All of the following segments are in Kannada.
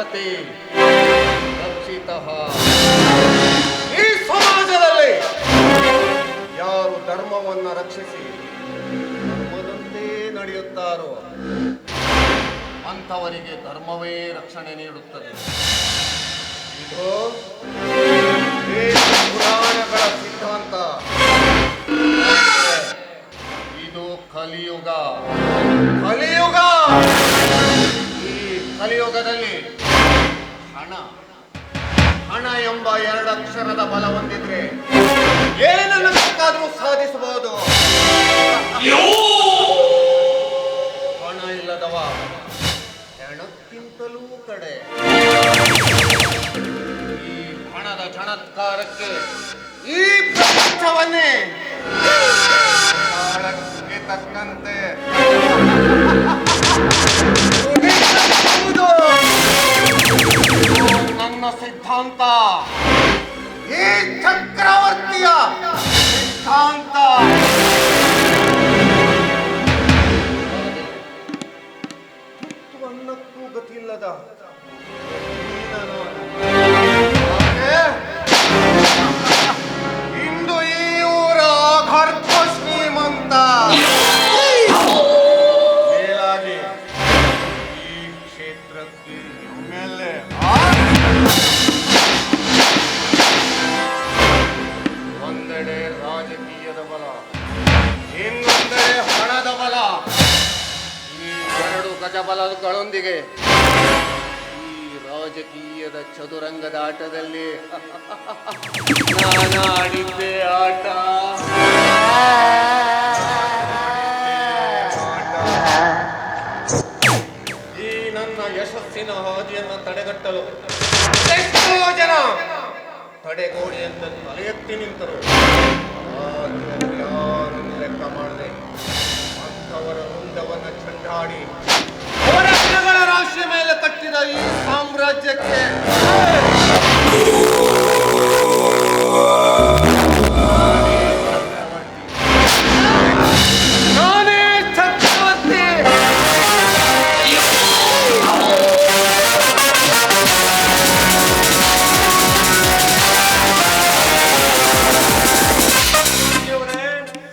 ರಕ್ಷತೆ ರಕ್ಷಿತಃ. ಈ ಸಮಾಜದಲ್ಲಿ ಯಾರು ಧರ್ಮವನ್ನು ರಕ್ಷಿಸಿ ಧರ್ಮದಂತೆ ನಡೆಯುತ್ತಾರೋ ಅಂಥವರಿಗೆ ಧರ್ಮವೇ ರಕ್ಷಣೆ ನೀಡುತ್ತದೆ. ಇದು ಪುರಾಣಗಳ ಸಿದ್ಧಾಂತ. ಇದು ಕಲಿಯುಗ. ಕಲಿಯುಗ. ಈ ಕಲಿಯುಗದಲ್ಲಿ ಹಣ ಎಂಬ ಎರಡಕ್ಷರದ ಬಲ ಹೊಂದಿದ್ರೆ ಏನನ್ನು ಬೇಕಾದರೂ ಸಾಧಿಸಬಹುದು. ಹಣ ಇಲ್ಲದವ ಹೆಣಕ್ಕಿಂತಲೂ ಕಡೆ. ಈ ಹಣದ ಚಣತ್ಕಾರಕ್ಕೆ ಈ ಪ್ರಪಂಚವನ್ನೇ ತಾಳಕ್ಕೆ ತಕ್ಕಂತೆ ನನ್ನ ಸಿದ್ಧಾಂತ. ಈ ಚಕ್ರವರ್ತಿಯ ಸಿದ್ಧಾಂತ. ಅನ್ನಕ್ಕೂ ಗತಿಯಿಲ್ಲದ ಇಂದು ಈ ಊರ ಗರ್ಭ ಶ್ರೀಮಂತ. ಮೇಲಾಗಿ ಈ ಕ್ಷೇತ್ರಕ್ಕೆ MLA. ಒಂದೆಡೆ ರಾಜಕೀಯದ ಬಲ, ಇನ್ನೊಂದೆಡೆ ಹಣದ ಬಲ. ಈ ಎರಡು ಗಜಬಲಗಳೊಂದಿಗೆ ಈ ರಾಜಕೀಯದ ಚದುರಂಗದ ಆಟದಲ್ಲಿ ನಾನು ಆಡಿದ್ದೆ ಆಟ. ಈ ನನ್ನ ಯಶಸ್ಸಿನ ಹಾದಿಯನ್ನು ತಡೆಗಟ್ಟಲು ಎಷ್ಟೋ ಜನ ತಡೆಗೋಡೆಯನ್ನು ತಲೆ ಎತ್ತಿ ನಿಂತರು. ಯಾರನ್ನು ಲೆಕ್ಕ ಮಾಡದೆ ಅಂಥವರ ವೃಂದವನ್ನು ಚಂಡಾಡಿ ಅವರ ಹಣಗಳ ರಾಶಿ ಮೇಲೆ ಕಟ್ಟಿದ ಈ ಸಾಮ್ರಾಜ್ಯಕ್ಕೆ ನಾನೇ ಚಕ್ರವರ್ತಿ.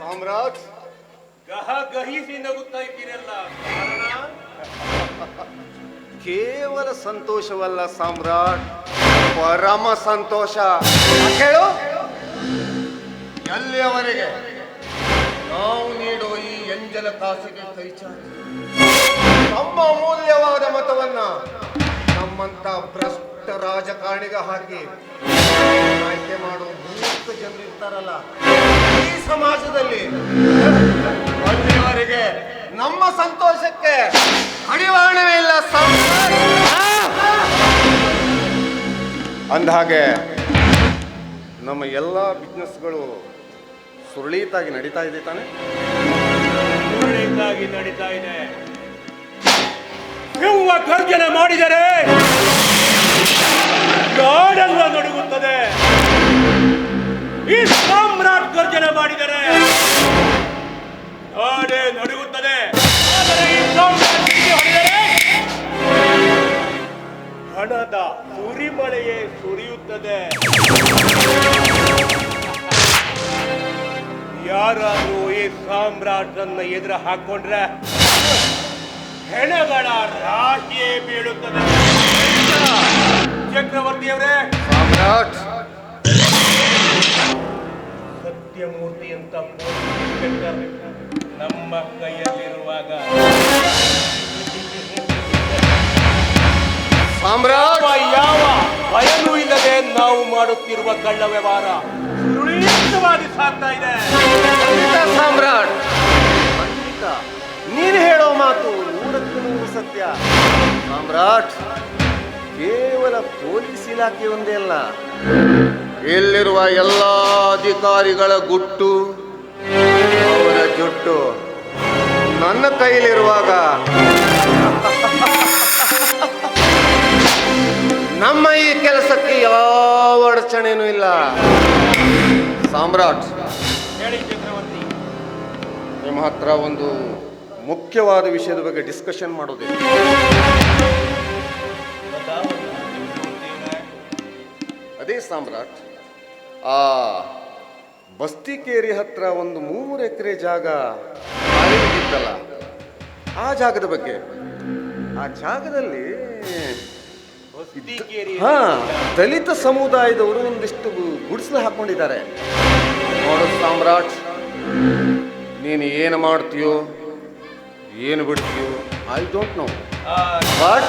ಸಾಮ್ರಾಟ್ ಗಹಿಸಿ ನಗುತ್ತಾ ಇದ್ದೀರಲ್ಲ, ಕೇವಲ ಸಂತೋಷವಲ್ಲ ಸಾಮ್ರಾಟ್, ಪರಮ ಸಂತೋಷ. ಹೇಳು, ಎಲ್ಲಿಯವರೆಗೆ ನಾವು ನೀಡೋ ಈ ಎಂಜಲ ಕಾಸಿಗೆ ಕೈ ಚಾಚಿ ನಮ್ಮ ಅಮೂಲ್ಯವಾದ ಮತವನ್ನ ನಮ್ಮಂತ ಭ್ರಷ್ಟ ರಾಜಕಾರಣಿಗೆ ಹಾಕಿ ಆಯ್ಕೆ ಮಾಡುವ ಮೂರ್ಖ ಜನರು ಇರ್ತಾರಲ್ಲ ಈ ಸಮಾಜದಲ್ಲಿ, ಅಲ್ಲಿಯವರೆಗೆ ನಮ್ಮ ಸಂತೋಷಕ್ಕೆ ಕಡಿವಾಣವೇ ಇಲ್ಲ. ಅಂದಹಾಗೆ ನಮ್ಮ ಎಲ್ಲ ಬಿಸ್ನೆಸ್ಗಳು ಸುರಳೀತಾಗಿ ನಡೀತಾ ಇದೆ ತಾನೆ? ಸುರಳೀತಾಗಿ ನಡೀತಾ ಇದೆ. ಸಿಂಹ ಗರ್ಜನೆ ಮಾಡಿದರೆ ನಾಡೆಲ್ಲ ನಡುಗುತ್ತದೆ. ಈ ಸಾಮ್ರಾಟ್ ಗರ್ಜನೆ ಮಾಡಿದರೆ ನಾಡೇ ನಡುಗುತ್ತದೆ. ಆದರೆ ಈ ಸಾಮ್ರಾಟ್ ಹೊಡೆದರೆ ಹಣದ ಸುರಿಮಳೆಯೇ ಸುರಿಯುತ್ತದೆ. ಯಾರಾದ್ರೂ ಈ ಸಾಮ್ರಾಟನ್ನ ಎದುರು ಹಾಕೊಂಡ್ರೆ ಹೆಣಗಳ ರಾಶಿಯೇ ಬೀಳುತ್ತದೆ. ಚಕ್ರವರ್ತಿಯವರೇ, ಸಾಮ್ರಾಟ್ ಸತ್ಯಮೂರ್ತಿ ಅಂತ ನಮ್ಮ ಕೈಯಲ್ಲಿರುವಾಗ ಸಾಮ್ರಾಟ್ ಯಾವ ಭಯನೂ ಇಲ್ಲದೆ ನಾವು ಮಾಡುತ್ತಿರುವ ಕಳ್ಳ ವ್ಯವಹಾರ ಸುರಳಿತವಾಗಿ ಸಾಗ್ತಾ ಇದೆ. ಸಾಮ್ರಾಟ್, ನೀನು ಹೇಳೋ ಮಾತು 100% ಸತ್ಯ. ಸಾಮ್ರಾಟ್, ಕೇವಲ ಪೊಲೀಸ್ ಇಲಾಖೆ ಒಂದೇ ಅಲ್ಲ, ಇಲ್ಲಿರುವ ಎಲ್ಲ ಅಧಿಕಾರಿಗಳ ಗುಟ್ಟು ಅವರ ಜುಟ್ಟು ನನ್ನ ಕೈಲಿರುವಾಗ ನಮ್ಮ ಈ ಕೆಲಸಕ್ಕೆ ಯಾವ ಅಡಚಣೆನೂ ಇಲ್ಲ. ಸಾಮ್ರಾಟ್, ಹೇಳಿ ಚಕ್ರವರ್ತಿ. ನಿಮ್ಮ ಹತ್ರ ಒಂದು ಮುಖ್ಯವಾದ ವಿಷಯದ ಬಗ್ಗೆ ಡಿಸ್ಕಷನ್ ಮಾಡೋದಿಲ್ಲ. ಸರಿ ಸಾಮ್ರಾಟ್, ಆ ಬಸ್ತಿಕೇರಿ ಹತ್ರ ಒಂದು 3 ಎಕರೆ ಜಾಗ ಇತ್ತಲ್ಲ, ಆ ಜಾಗದ ಬಗ್ಗೆ. ಆ ಜಾಗದಲ್ಲಿ ಹಾ ದಲಿತ ಸಮುದಾಯದವರು ಒಂದಿಷ್ಟು ಗುಡಿಸಲು ಹಾಕೊಂಡಿದ್ದಾರೆ. ನೋಡು ಸಾಮ್ರಾಟ್, ನೀನು ಏನು ಮಾಡ್ತೀಯೋ ಏನು ಬಿಡ್ತೀಯೋ ಐ ಡೋಂಟ್ ನೋ, ಬಟ್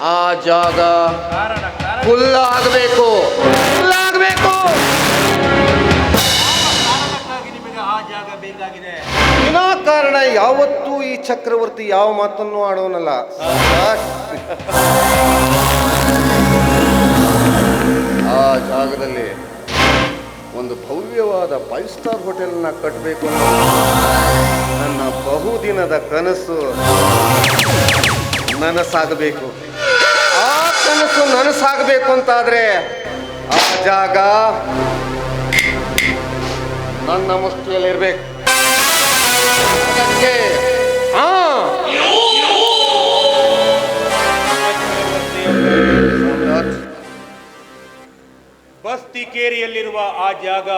ಆ ಜಾಗ ಫುಲ್ ಆಗಬೇಕು. ವಿನಾಕಾರಣ ಯಾವತ್ತೂ ಈ ಚಕ್ರವರ್ತಿ ಯಾವ ಮಾತನ್ನು ಆಡೋನಲ್ಲ. ಆ ಜಾಗದಲ್ಲಿ ಒಂದು ಭವ್ಯವಾದ 5 ಸ್ಟಾರ್ ಹೋಟೆಲ್ನ ಕಟ್ಟಬೇಕು ಅನ್ನೋ ನನ್ನ ಬಹುದಿನದ ಕನಸು ನನಸಾಗಬೇಕು. ಆ ಕನಸು ನನಸಾಗಬೇಕು ಅಂತಾದ್ರೆ ಆ ಜಾಗ ನನ್ನ ಮುಷ್ಟಿಯಲ್ಲಿರ್ಬೇಕು. ಅದಕ್ಕೆ ಬಸ್ತಿಕೇರಿಯಲ್ಲಿರುವ ಆ ಜಾಗ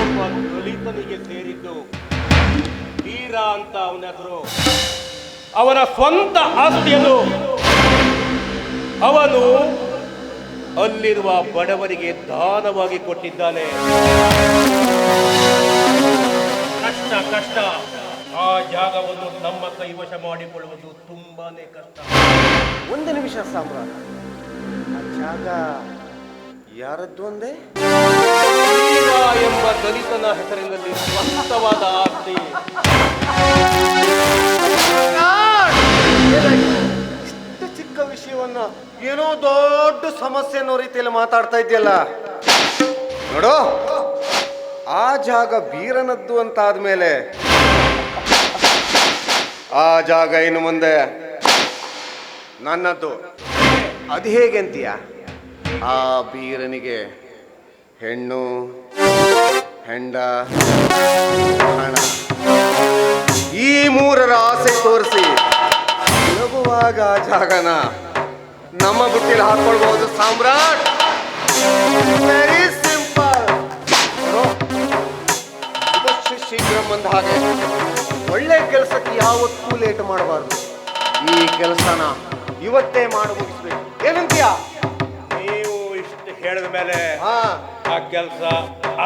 ಒಬ್ಬ ದಲಿತನಿಗೆ ಸೇರಿದ್ದು. ವೀರ ಅಂತ ಅವನ ಹೆಸರು. ಅವನ ಸ್ವಂತ ಆಸ್ತಿಯನ್ನು ಅವನು ಅಲ್ಲಿರುವ ಬಡವರಿಗೆ ದಾನವಾಗಿ ಕೊಟ್ಟಿದ್ದಾನೆ. ಕಷ್ಟ ಆ ಜಾಗವನ್ನು ನಮ್ಮ ಕೈವಶ ಮಾಡಿಕೊಳ್ಳುವುದು ತುಂಬಾನೇ ಕಷ್ಟ. ಒಂದು ನಿಮಿಷ ಸಾಮ್ರಾಟ್, ಆ ಜಾಗ ಯಾರದ್ದು ಅಂದೆ? ವೀರ ಎಂಬ ದಲಿತನ ಹೆಸರಿನಲ್ಲಿ ಸ್ವಂತವಾದ ಆಸ್ತಿ. ಇಷ್ಟು ಚಿಕ್ಕ ವಿಷಯವನ್ನ ಏನೋ ದೊಡ್ಡ ಸಮಸ್ಯೆ ಅನ್ನೋ ರೀತಿಯಲ್ಲಿ ಮಾತಾಡ್ತಾ ಇದೆಯಲ್ಲ. ನೋಡು, ಆ ಜಾಗ ಬೀರನದ್ದು ಅಂತ ಆದ್ಮೇಲೆ ಆ ಜಾಗ ಇನ್ನು ಮುಂದೆ ನನ್ನದ್ದು. ಅದು ಹೇಗೆ ಅಂತೀಯ? ಆ ಬೀರನಿಗೆ ಹೆಣ್ಣು, ಹೆಂಡ, ಹಣ ಈ 3ರ ಆಸೆ ತೋರಿಸಿ ಸುಲಭವಾಗ ಆ ಜಾಗನ ನಮ್ಮ ಬುಟ್ಟಿಲಿ ಹಾಕೊಳ್ಬಹುದು ಸಾಮ್ರಾಟ್. Very simple. ಶೀಘ್ರ ಬಂದ ಹಾಗೆ ಒಳ್ಳೆ ಕೆಲಸಕ್ಕೆ ಯಾವತ್ತೂ ಲೇಟ್ ಮಾಡಬಾರ್ದು. ಈ ಕೆಲಸನ ಇವತ್ತೇ ಮಾಡಿ ಮುಗಿಸ್ಬೇಕು. ಏನಂತೀಯ? ನೀವು ಇಷ್ಟು ಹೇಳಿದ ಮೇಲೆ ಹಾ, ಆ ಕೆಲಸ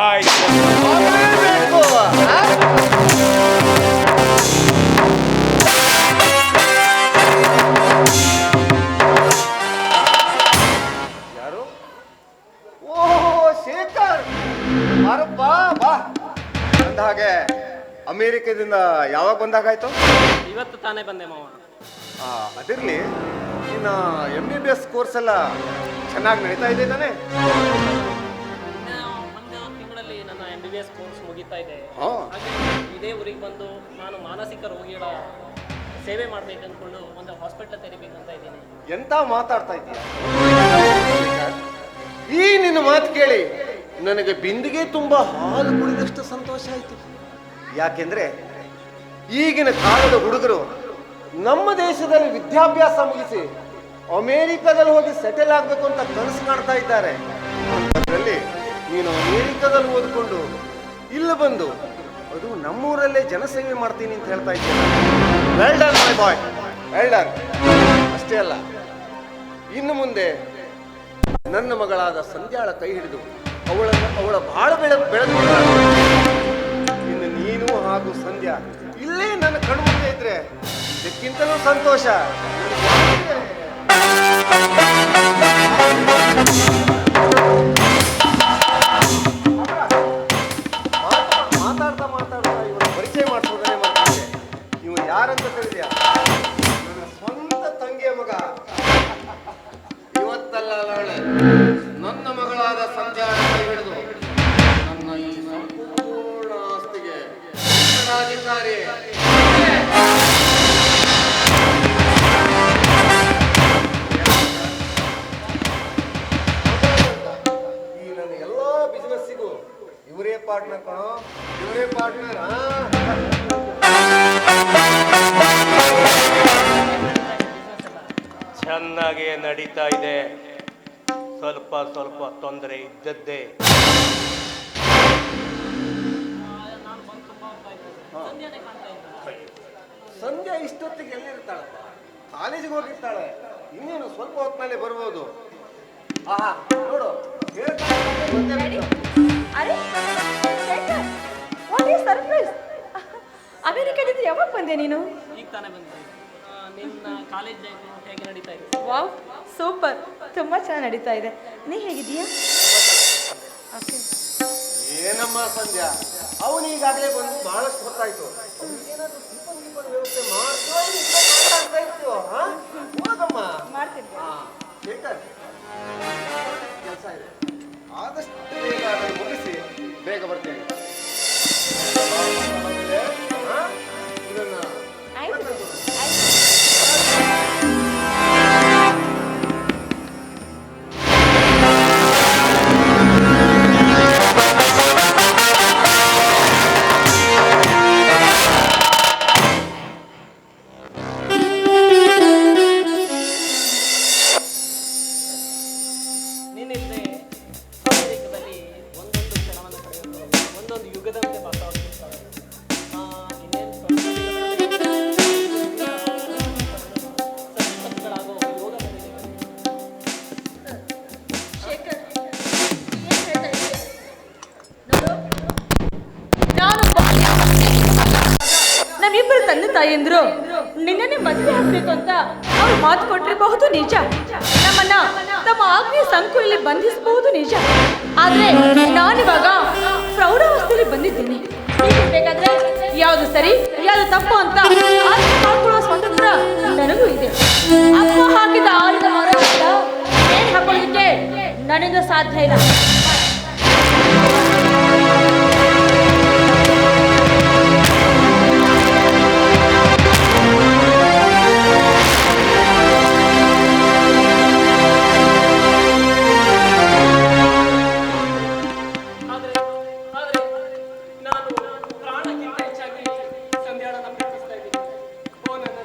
ಆಯ್ತು. ಯಾರು? ಓಹೋ, ಶೇಖರ್. ಬಾರಪ್ಪ, ಬಾ. ಅಂದ ಹಾಗೆ ಅಮೇರಿಕದಿಂದ ಯಾವಾಗ ಬಂದಾಗಾಯ್ತು? ಇವತ್ತು ತಾನೇ ಬಂದೆ ಮಾವ. ಅದಿರ್ಲಿ, ನಿನ್ನ MBBS ಕೋರ್ಸ್ ಎಲ್ಲ ಚೆನ್ನಾಗಿ ನಡೀತಾ ಇದೆ ತಾನೆ? ಒಂದು ತಿಂಗಳಲ್ಲಿ ನನ್ನ MBBS ಕೋರ್ಸ್ ಮುಗಿತಾ ಇದೆ. ಹಾ. ಹಾಗೆ ಇದೇ ಊರಿಗೆ ಬಂದು ನಾನು ಮಾನಸಿಕ ರೋಗಿಗಳ ಸೇವೆ ಮಾಡ್ಬೇಕು ಅಂದ್ಕೊಂಡು ಒಂದು ಹಾಸ್ಪಿಟಲ್ ತೆರಿಬೇಕಂತ ಇದ್ದೀನಿ. ಎಂತ ಮಾತಾಡ್ತಾ ಇದೀಯ? ಈ ನಿನ್ನ ಮಾತು ಕೇಳಿ ನನಗೆ ಬಿಂದಿಗೆ ತುಂಬಾ ಹಾಲು ಕುಡಿದಷ್ಟು ಸಂತೋಷ ಆಯ್ತು. ಯಾಕೆಂದ್ರೆ ಈಗಿನ ಕಾಲದ ಹುಡುಗರು ನಮ್ಮ ದೇಶದಲ್ಲಿ ವಿದ್ಯಾಭ್ಯಾಸ ಮುಗಿಸಿ ಅಮೇರಿಕಾದಲ್ಲಿ ಹೋಗಿ ಸೆಟಲ್ ಆಗ್ಬೇಕು ಅಂತ ಕನಸು ಕಾಣ್ತಾ ಇದ್ದಾರೆ. ಅದರಲ್ಲಿ ನೀನು ಅಮೇರಿಕಾದಲ್ಲಿ ಓದ್ಕೊಂಡು ಇಲ್ಲಿ ಬಂದು ಅದು ನಮ್ಮೂರಲ್ಲೇ ಜನಸೇವೆ ಮಾಡ್ತೀನಿ ಅಂತ ಹೇಳ್ತಾ ಇದ್ದೀನಿ. Well done my boy, well done. ಅಷ್ಟೇ ಅಲ್ಲ, ಇನ್ನು ಮುಂದೆ ನನ್ನ ಮಗಳಾದ ಸಂಧ್ಯಾಳ ಕೈ ಹಿಡಿದು ಅವಳ ಬಾಳ ಬೆಳೆದು ಇನ್ನು ನೀನು ಹಾಗೂ ಸಂಧ್ಯಾ ಇಲ್ಲೇ ನನ್ನ ಕಣ್ಮುಂದೆ ಇದ್ರೆ ಇದಕ್ಕಿಂತಲೂ ಸಂತೋಷ. ಮಾತಾಡ್ತಾ ಇವನು ಪರಿಚಯ ಮಾಡಿಸೋದನ್ನೇ ಮಾಡ್ತಿದ್ದೆ. ಇವನು ಯಾರಂತ ತಿಳಿದ್ಯಾ? ನನ್ನ ಸ್ವಂತ ತಂಗಿಯ ಮಗ. ಇವತ್ತಲ್ಲ ನಾಳೆ ನನ್ನ ಮಗಳಾದ ಸಂಧ್ಯಾ ಕೈ ಹಿಡಿದು ನನ್ನ ಈ ಸಂಪೂರ್ಣ ಆಸ್ತಿಗೆ ಉತ್ತರಾಧಿಕಾರಿ. ಈ ನನ್ನ ಎಲ್ಲಾ ಬಿಸ್ನೆಸ್ಸಿಗೂ ಇವರೇ ಪಾರ್ಟ್ನರ್ ಕಣೋ, ಇವರೇ ಪಾರ್ಟ್ನರ್. ಚೆನ್ನಾಗಿ ನಡೀತಾ ಇದೆ. ಸ್ವಲ್ಪ ಸ್ವಲ್ಪ ತೊಂದರೆ ಇದ್ದದ್ದೇ. ನಾನು ಬಂದು ತುಂಬ ಹೊತ್ತಾಯ್ತು. ಸಂಧ್ಯಾನೇ ಕಾಣ್ತಾ ಇದ್ದ. ಸಂಧ್ಯಾ ಇಷ್ಟೊತ್ತಿಗೆ ಎಲ್ಲಿರ್ತಾಳಪ್ಪ? ಕಾಲೇಜಿಗೆ ಹೋಗಿರ್ತಾಳೆ. ಇನ್ನೇನು ಸ್ವಲ್ಪ ಹೊತ್ತಿನಲ್ಲಿ ಬರ್ಬೋದು. ಆಹಾ ನೋಡು, ಡ್ಯಾಡಿ, ಅರೆ ಶೇಖರ್, ವಾಟ್ ಈಸ್ ಸರ್ಪ್ರೈಸ್? ಅಮೆರಿಕದಿಂದ ಯಾವಾಗ ಬಂದೆ ನೀನು? ಈಗ ತಾನೇ ಬಂದೆ. ನಿನ್ನ ಕಾಲೇಜ್ ಲೈಫ್ ಹೇಗೆ ನಡೀತಾ ಇದೆ? ವಾವ್, ಸೂಪರ್, ತುಂಬ ಚೆನ್ನಾಗಿ ನಡೀತಾ ಇದೆ. ನೀ ಹೇಗಿದೀಯಾ? ಓಕೆ. ಏನಮ್ಮ ಸಂಧ್ಯಾ, ಅವನು ಈಗಾಗಲೇ ಬಂದು ಬಹಳಷ್ಟು ಹೊತ್ತಾಯ್ತು. ಏನಾದ್ರೂ ಟಿಫನ್ ವ್ಯವಸ್ಥೆ ಮಾತಾಡ್ತಾ ಇತ್ತು. ಹೋಗಮ್ಮ. ಮಾಡ್ತೀನಿ. ಶೇಖರ್, ಕೆಲಸ ಇದೆ, ಆದಷ್ಟು ಬೇಗ ಅದನ್ನು ಮುಗಿಸಿ ಬೇಗ ಬರ್ತೇನೆ. ಇದನ್ನ ಆಯ್ತು. ನೀನಿಲ್ಲದೆ ಅಮೆರಿಕದಲ್ಲಿ ಒಂದೊಂದು ಕ್ಷಣವನ್ನು ಕಳೆಯೋದು ಒಂದೊಂದು ಯುಗದಂತೆ ಮಾತಾಡ್ತಿರ್ತಾರೆ. ಇನ್ನೇನು ಸಂಪತ್ಗಳಾಗೋ ಯೋಗ ಬಂದಿದೆ. ಶೇಖರ್, ಏನ್ ಹೇಳ್ತಾ ಇದ್ದೀಯ? ನೋಡು, ನಾನು ನಮ್ಮಿಬ್ಬರು ತಂದೆ ತಾಯಿಯಂದ್ರು ನಿನ್ನನ್ನೇ ಮದುವೆ ಆಗ್ಬೇಕು ಅಂತ ಅವ್ರು ಮಾತು ಕೊಟ್ಟಿರಬಹುದು, ನಿಜ. ನಮ್ಮನ್ನ ತಮ್ಮ ಆಜ್ಞೆಯ ಸಂಕುಲಲ್ಲಿ ಬಂಧಿಸಬಹುದು, ನಿಜ. ಆದ್ರೆ ನಾನಿವಾಗ ಪ್ರೌಢಾವಸ್ಥೆಯಲ್ಲಿ ಬಂದಿದ್ದೀನಿ. ಹೀಗೆ ಬೇಕಾದ್ರೆ ಯಾವುದು ಸರಿ ಯಾವುದು ತಪ್ಪು ಅಂತ ಆಯ್ಕೆ ಮಾಡ್ಕೊಳ್ಳೋ ಸ್ವಾತಂತ್ರ್ಯ ನನಗೂ ಇದೆ. ಅಪ್ಪ ಹಾಕಿದ ಆಳಿದ ಮರದಿಂದ ಏನ್ ಹಾಕೊಳ್ಳಿಕ್ಕೆ ನನ್ನಿಂದ ಸಾಧ್ಯ ಇಲ್ಲ. ಆದ್ರೆ ನಾನು ಪ್ರಾಣಕ್ಕಿಂತ ಹೆಚ್ಚಾಗಿ ಸಂಧ್ಯಾಳನ್ನ ಪ್ರೀತಿಸ್ತಾ ಇದ್ದೀನಿ. ಓ ನನ್ನ